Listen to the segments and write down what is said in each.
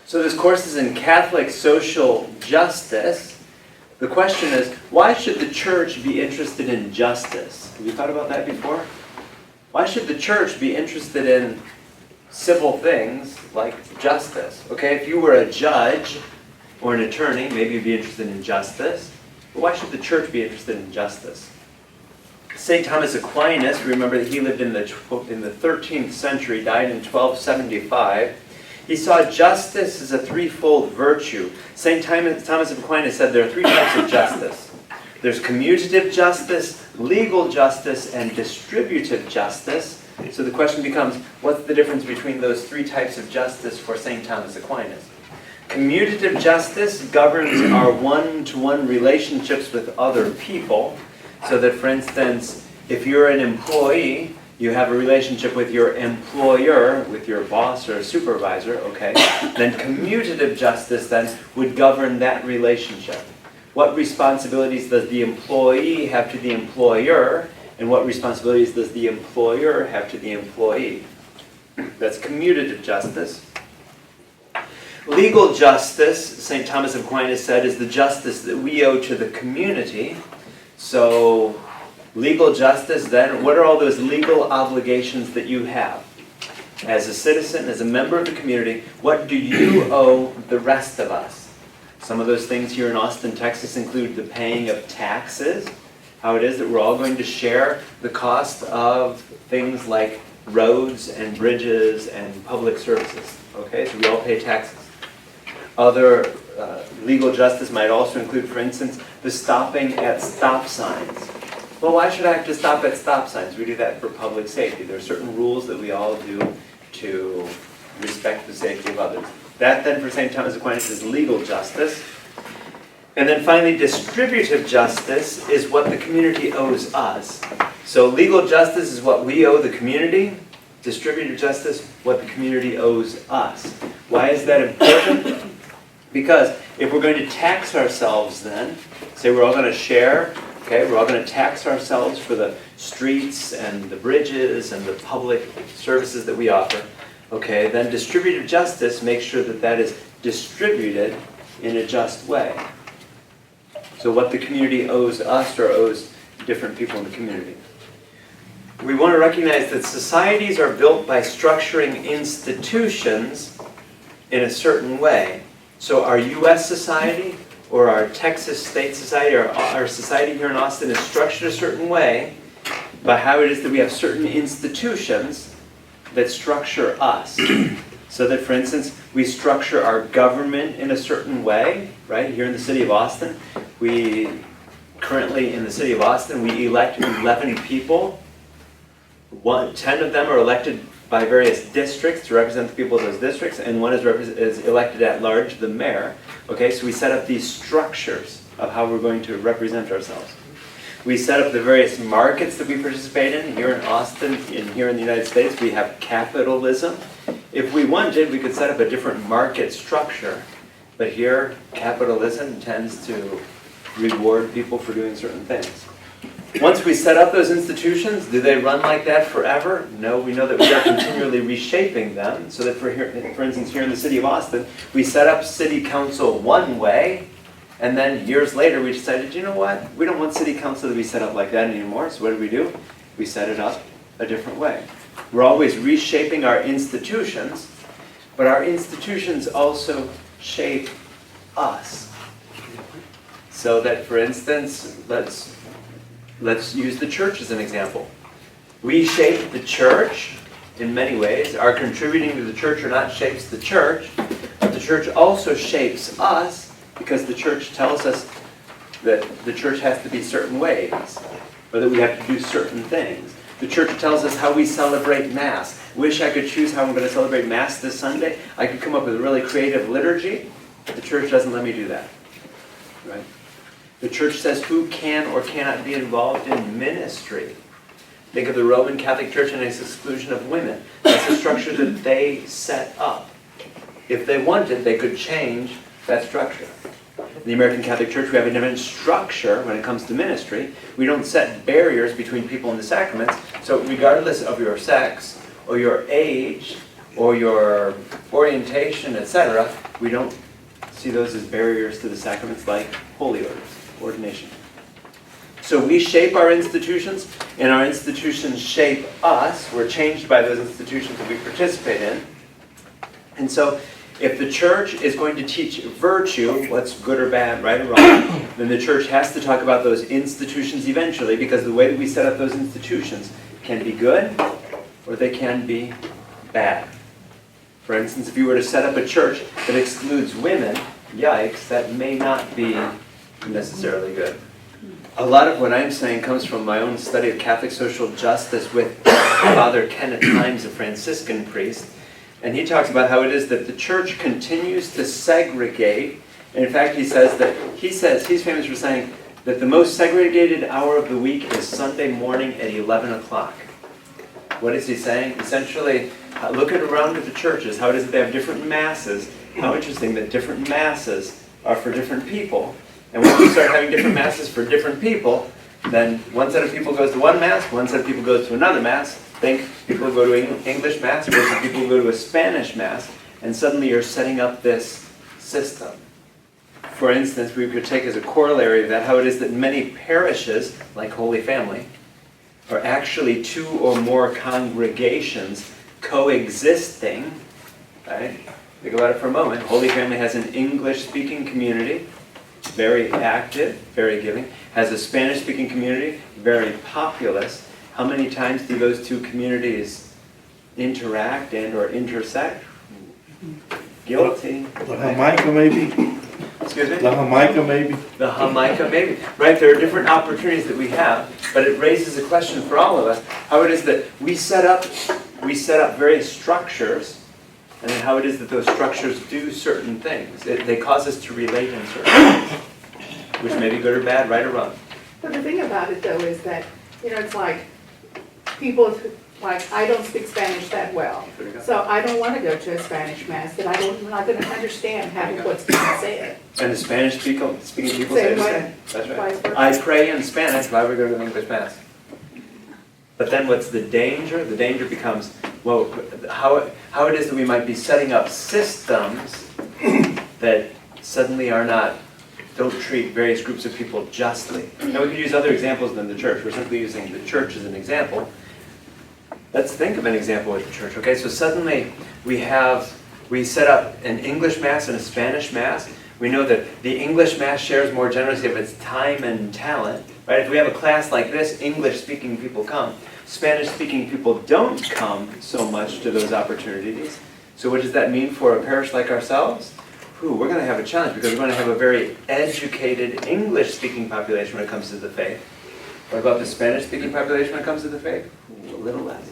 So this course is in Catholic social justice. The question is, why should the church be interested in justice? Have you thought about that before? Why should the church be interested in civil things like justice? Okay, if you were a judge or an attorney, maybe you'd be interested in justice. But why should the church be interested in justice? St. Thomas Aquinas, remember that he lived in the 13th century, died in 1275. He saw justice as a threefold virtue. St. Thomas of Aquinas said there are three types of justice. There's commutative justice, legal justice, and distributive justice. So the question becomes, what's the difference between those three types of justice for St. Thomas Aquinas? Commutative justice governs our one-to-one relationships with other people. So that, for instance, if you're an employee, you have a relationship with your employer, with your boss or supervisor, okay? Then commutative justice then would govern that relationship. What responsibilities does the employee have to the employer, and what responsibilities does the employer have to the employee? That's commutative justice. Legal justice, St. Thomas of Aquinas said, is the justice that we owe to the community. So, legal justice then, what are all those legal obligations that you have? As a citizen, as a member of the community, what do you owe the rest of us? Some of those things here in Austin, Texas include the paying of taxes, how it is that we're all going to share the cost of things like roads and bridges and public services. Okay, so we all pay taxes. Other legal justice might also include, for instance, the stopping at stop signs. Well, why should I have to stop at stop signs? We do that for public safety. There are certain rules that we all do to respect the safety of others. That then for St. Thomas Aquinas is legal justice. And then finally, distributive justice is what the community owes us. So legal justice is what we owe the community. Distributive justice, what the community owes us. Why is that important? Because if we're going to tax ourselves then, say we're all going to share, okay, we're all going to tax ourselves for the streets and the bridges and the public services that we offer, okay, then distributive justice makes sure that that is distributed in a just way. So what the community owes us or owes different people in the community. We want to recognize that societies are built by structuring institutions in a certain way. So our U.S. society or our Texas state society or our society here in Austin is structured a certain way by how it is that we have certain institutions that structure us. So that, for instance, we structure our government in a certain way, right? Here in the city of Austin, currently in the city of Austin, we elect 11 people. 10 of them are elected by various districts to represent the people of those districts, and one is elected at large, the mayor. Okay, so we set up these structures of how we're going to represent ourselves. We set up the various markets that we participate in. Here in Austin, here in the United States, we have capitalism. If we wanted, we could set up a different market structure, but here, capitalism tends to reward people for doing certain things. Once we set up those institutions, do they run like that forever? No, we know that we are continually reshaping them. So that for instance, here in the city of Austin, we set up city council one way, and then years later we decided, you know what? We don't want city council to be set up like that anymore. So what do? We set it up a different way. We're always reshaping our institutions, but our institutions also shape us. So that, for instance, let's use the church as an example. We shape the church in many ways. Our contributing to the church or not shapes the church, but the church also shapes us because the church tells us that the church has to be certain ways, or that we have to do certain things. The church tells us how we celebrate Mass. Wish I could choose how I'm going to celebrate Mass this Sunday. I could come up with a really creative liturgy, but the church doesn't let me do that. Right? The church says who can or cannot be involved in ministry. Think of the Roman Catholic Church and its exclusion of women. That's the structure that they set up. If they wanted, they could change that structure. In the American Catholic Church, we have a different structure when it comes to ministry. We don't set barriers between people in the sacraments. So regardless of your sex or your age or your orientation, etc., we don't see those as barriers to the sacraments like holy orders, ordination. So we shape our institutions, and our institutions shape us. We're changed by those institutions that we participate in. And so if the church is going to teach virtue, what's good or bad, right or wrong, then the church has to talk about those institutions eventually, because the way that we set up those institutions can be good or they can be bad. For instance, if you were to set up a church that excludes women, yikes, that may not be necessarily good. A lot of what I'm saying comes from my own study of Catholic social justice with Father Kenneth Himes, a Franciscan priest. And he talks about how it is that the church continues to segregate. And in fact, he says he's famous for saying that the most segregated hour of the week is Sunday morning at 11 o'clock. What is he saying? Essentially, look around at the churches, how it is that they have different masses. How interesting that different masses are for different people. And once you start having different masses for different people, then one set of people goes to one mass, one set of people goes to another mass. Think people who go to English mass versus people who go to a Spanish mass, and suddenly you're setting up this system. For instance, we could take as a corollary of that how it is that many parishes, like Holy Family, are actually two or more congregations coexisting. Right? Think about it for a moment. Holy Family has an English-speaking community, very active, very giving, has a Spanish-speaking community, very populous. How many times do those two communities interact and or intersect? Guilty. The Jamaica maybe? Excuse me? The Jamaica maybe? The Jamaica maybe. Right, there are different opportunities that we have, but it raises a question for all of us, how it is that we set up various structures, and then how it is that those structures do certain things. They cause us to relate in certain ways, which may be good or bad, right or wrong. But the thing about it though is that, it's like people, like I don't speak Spanish that well. So I don't want to go to a Spanish mass that I'm not going to understand half of what's being said. And the speaking people say the same. That's right. I pray in Spanish, why would we go to an English mass? But then what's the danger? The danger becomes, well, how it is that we might be setting up systems that suddenly don't treat various groups of people justly. Now we could use other examples than the church. We're simply using the church as an example. Let's think of an example with the church. Okay, so suddenly we set up an English mass and a Spanish mass. We know that the English mass shares more generously of its time and talent. Right? If we have a class like this, English-speaking people come. Spanish-speaking people don't come so much to those opportunities. So what does that mean for a parish like ourselves? We're going to have a challenge because we're going to have a very educated English-speaking population when it comes to the faith. What about the Spanish-speaking population when it comes to the faith? A little less.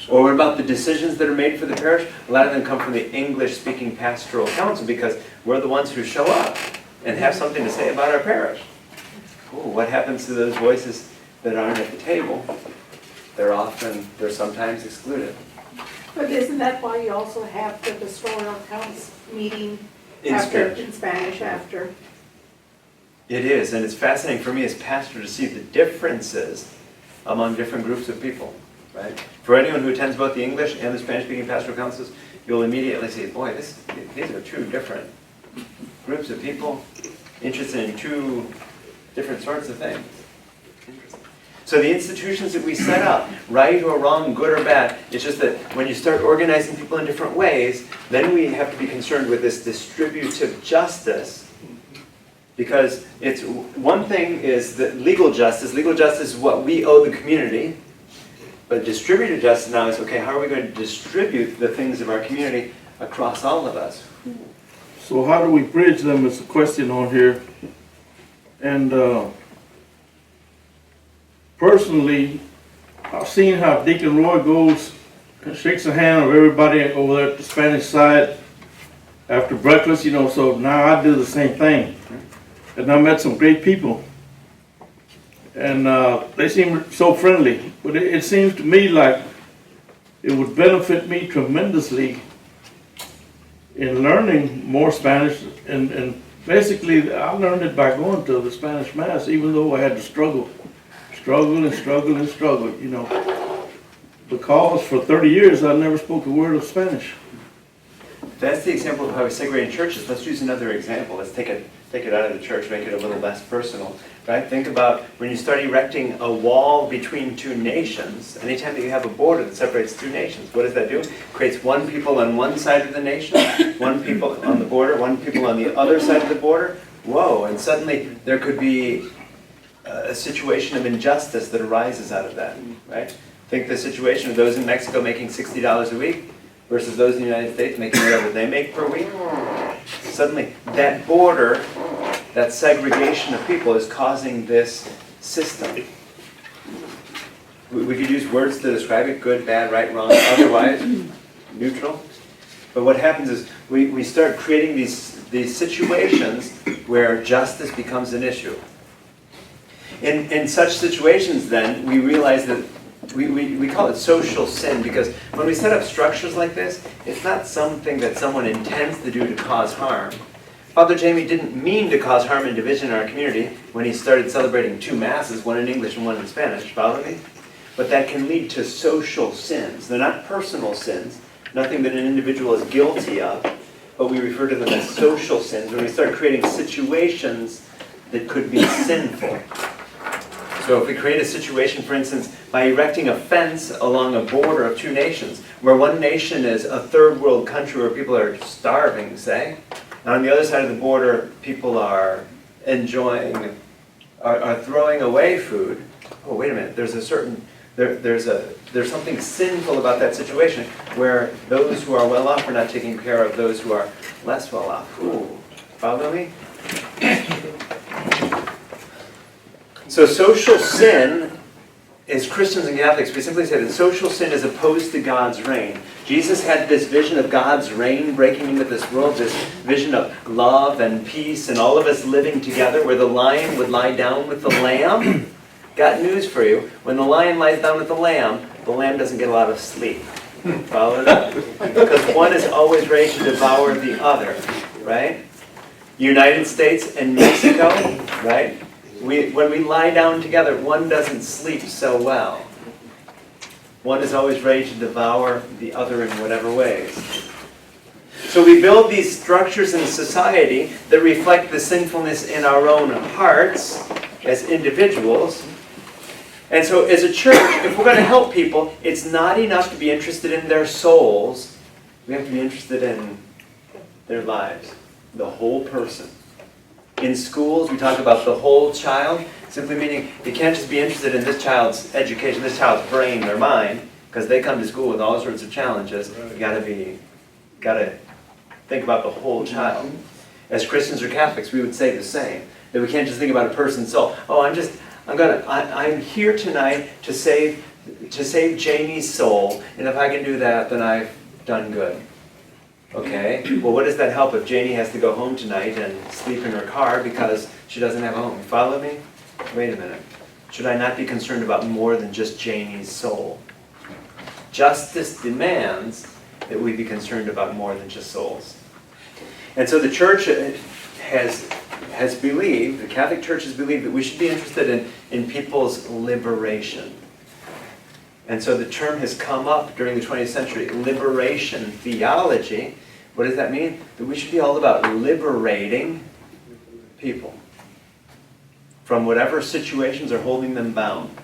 Or what about the decisions that are made for the parish? A lot of them come from the English-speaking pastoral council because we're the ones who show up and have something to say about our parish. What happens to those voices that aren't at the table? They're sometimes excluded. But isn't that why you also have the pastoral council meeting In Spanish after? It is, and it's fascinating for me as pastor to see the differences among different groups of people. Right? For anyone who attends both the English and the Spanish-speaking pastoral councils, you'll immediately see, boy, these are two different groups of people interested in two different sorts of things. So the institutions that we set up, right or wrong, good or bad, it's just that when you start organizing people in different ways, then we have to be concerned with this distributive justice. Because it's one thing is that legal justice is what we owe the community. But distributive justice now is, okay, how are we going to distribute the things of our community across all of us? So how do we bridge them is the question on here. And personally, I've seen how Deacon Roy goes and shakes the hand of everybody over there at the Spanish side after breakfast, so now I do the same thing. And I met some great people. And they seem so friendly. But it seems to me like it would benefit me tremendously in learning more Spanish. And basically, I learned it by going to the Spanish Mass, even though I had to struggle. But because for 30 years I never spoke a word of Spanish. That's the example of how we segregate churches. Let's use another example. Let's take it out of the church, make it a little less personal, right? Think about when you start erecting a wall between two nations. Anytime that you have a border that separates two nations, what does that do? Creates one people on one side of the nation, one people on the border, one people on the other side of the border. Whoa, and suddenly there could be a situation of injustice that arises out of that, right? Think the situation of those in Mexico making $60 a week versus those in the United States making whatever they make per week. Suddenly, that border, that segregation of people is causing this system. We could use words to describe it: good, bad, right, wrong, otherwise, neutral. But what happens is we start creating these situations where justice becomes an issue. In such situations, then, we realize that we call it social sin, because when we set up structures like this, it's not something that someone intends to do to cause harm. Father Jamie didn't mean to cause harm and division in our community when he started celebrating two masses, one in English and one in Spanish. Follow me? But that can lead to social sins. They're not personal sins, nothing that an individual is guilty of, but we refer to them as social sins when we start creating situations that could be sinful. So if we create a situation, for instance, by erecting a fence along a border of two nations, where one nation is a third world country where people are starving, say, and on the other side of the border, people are enjoying, are throwing away food. Oh, wait a minute, there's something sinful about that situation, where those who are well off are not taking care of those who are less well off. Ooh, follow me? So social sin, as Christians and Catholics, we simply say that social sin is opposed to God's reign. Jesus had this vision of God's reign breaking into this world, this vision of love and peace and all of us living together, where the lion would lie down with the lamb. Got news for you. When the lion lies down with the lamb doesn't get a lot of sleep. Follow that? Because one is always ready to devour the other, right? United States and Mexico, right? When we lie down together, one doesn't sleep so well. One is always ready to devour the other in whatever ways. So we build these structures in society that reflect the sinfulness in our own hearts as individuals. And so as a church, if we're going to help people, it's not enough to be interested in their souls. We have to be interested in their lives, the whole person. In schools, we talk about the whole child, simply meaning you can't just be interested in this child's education, this child's brain, their mind, because they come to school with all sorts of challenges. You gotta think about the whole child. As Christians or Catholics, we would say the same. That we can't just think about a person's soul. Oh, I'm here tonight to save Jamie's soul, and if I can do that, then I've done good. Okay, well, what does that help if Janie has to go home tonight and sleep in her car because she doesn't have a home? Follow me? Wait a minute. Should I not be concerned about more than just Janie's soul? Justice demands that we be concerned about more than just souls. And so the church has believed, the Catholic Church has believed that we should be interested in people's liberation. And so the term has come up during the 20th century, liberation theology. What does that mean? That we should be all about liberating people from whatever situations are holding them bound.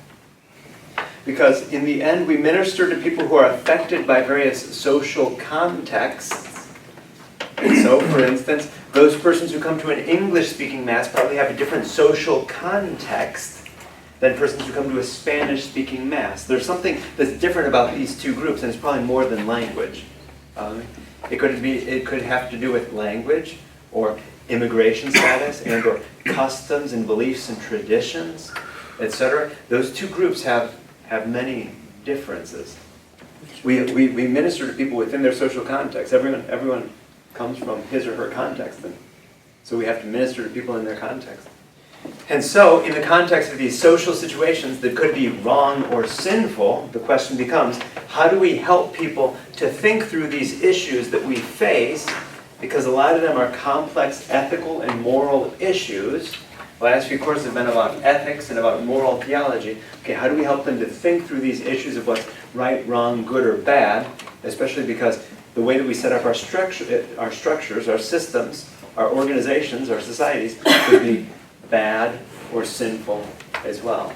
Because in the end, we minister to people who are affected by various social contexts. And so, for instance, those persons who come to an English-speaking Mass probably have a different social context than persons who come to a Spanish-speaking Mass. There's something that's different about these two groups, and it's probably more than language. It could have to do with language, or immigration status, and or customs and beliefs and traditions, etc. Those two groups have many differences. We minister to people within their social context. Everyone comes from his or her context, and so we have to minister to people in their context. And so, in the context of these social situations that could be wrong or sinful, the question becomes, how do we help people to think through these issues that we face? Because a lot of them are complex ethical and moral issues. The last few courses have been about ethics and about moral theology. Okay, how do we help them to think through these issues of what's right, wrong, good, or bad, especially because the way that we set up our structures, our systems, our organizations, our societies could be bad or sinful as well.